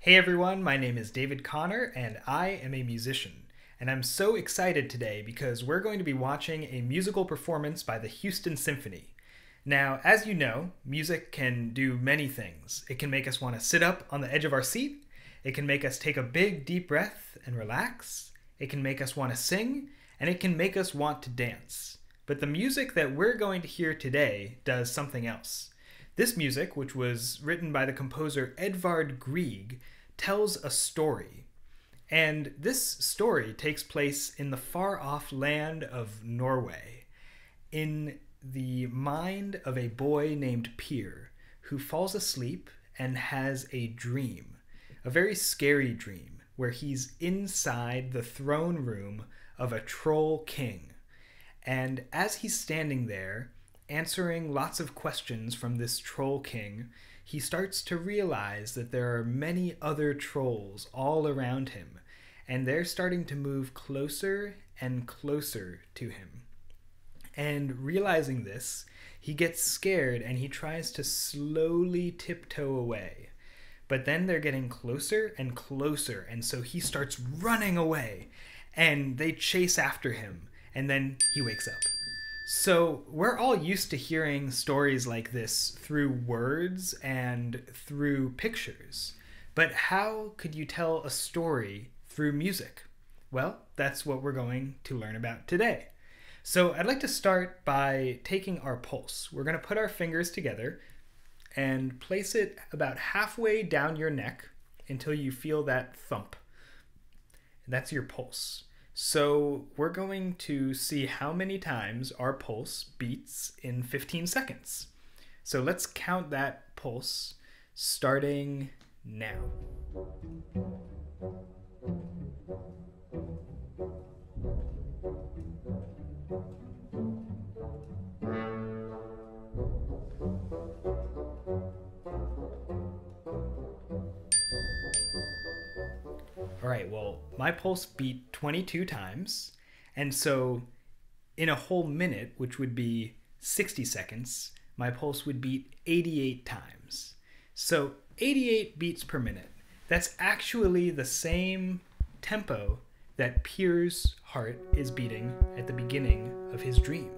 Hey everyone, my name is David Connor and I am a musician. And I'm so excited today because we're going to be watching a musical performance by the Houston Symphony. Now, as you know, music can do many things. It can make us want to sit up on the edge of our seat. It can make us take a big deep breath and relax. It can make us want to sing, and it can make us want to dance. But the music that we're going to hear today does something else. This music, which was written by the composer Grieg, tells a story. And this story takes place in the far-off land of Norway, in the mind of a boy named Per, who falls asleep and has a dream, a very scary dream, where he's inside the throne room of a troll king. And as he's standing there, answering lots of questions from this troll king, he starts to realize that there are many other trolls all around him, and they're starting to move closer and closer to him. And realizing this, he gets scared and he tries to slowly tiptoe away. But then they're getting closer and closer, and so he starts running away, and they chase after him, and then he wakes up. So we're all used to hearing stories like this through words and through pictures. But how could you tell a story through music? Well, that's what we're going to learn about today. So I'd like to start by taking our pulse. We're going to put our fingers together and place it about halfway down your neck until you feel that thump. That's your pulse. So we're going to see how many times our pulse beats in 15 seconds. So let's count that pulse starting now. All right, well, my pulse beat 22 times, and so in a whole minute, which would be 60 seconds, my pulse would beat 88 times. So 88 beats per minute. That's actually the same tempo that Per's heart is beating at the beginning of his dream.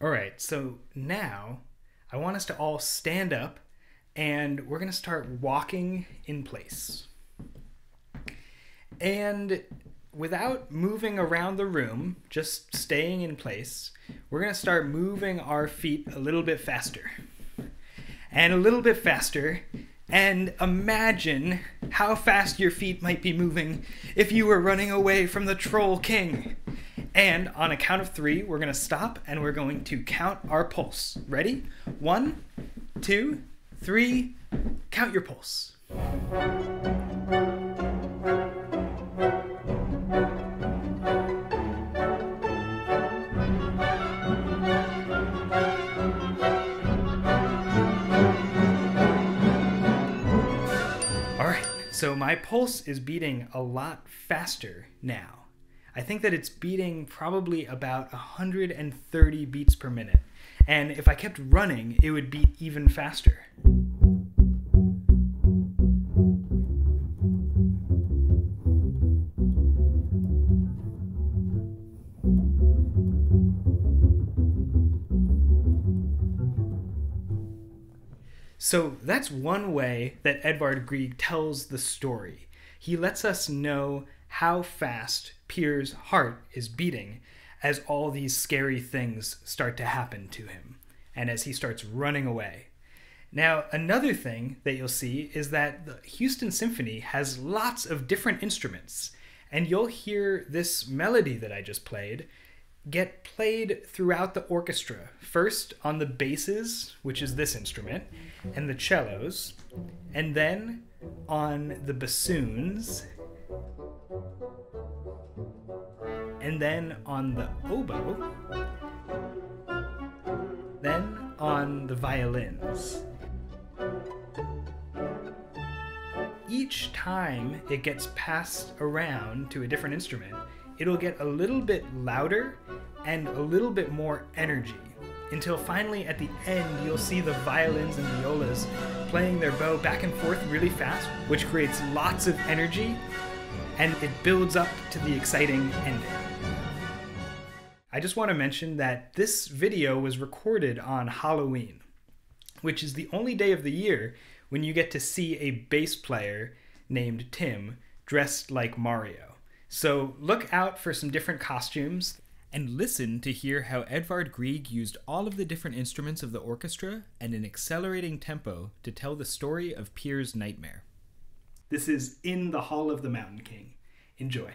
All right, so now I want us to all stand up and we're going to start walking in place. And without moving around the room, just staying in place, we're going to start moving our feet a little bit faster. And a little bit faster. And imagine how fast your feet might be moving if you were running away from the Troll King. And on a count of 3, we're going to stop and we're going to count our pulse. Ready? 1, 2, 3. Count your pulse. All right, so my pulse is beating a lot faster now. I think that it's beating probably about 130 beats per minute. And if I kept running, it would beat even faster. So that's one way that Edvard Grieg tells the story. He lets us know how fast Per's heart is beating as all these scary things start to happen to him and as he starts running away. Now, another thing that you'll see is that the Houston Symphony has lots of different instruments, and you'll hear this melody that I just played get played throughout the orchestra. First on the basses, which is this instrument, and the cellos, and then on the bassoons and then on the oboe, then on the violins. Each time it gets passed around to a different instrument, it'll get a little bit louder and a little bit more energy, until finally at the end you'll see the violins and violas playing their bow back and forth really fast, which creates lots of energy, and it builds up to the exciting ending. I just want to mention that this video was recorded on Halloween, which is the only day of the year when you get to see a bass player named Tim dressed like Mario. So look out for some different costumes and listen to hear how Edvard Grieg used all of the different instruments of the orchestra and an accelerating tempo to tell the story of Pier's nightmare. This is In the Hall of the Mountain King. Enjoy.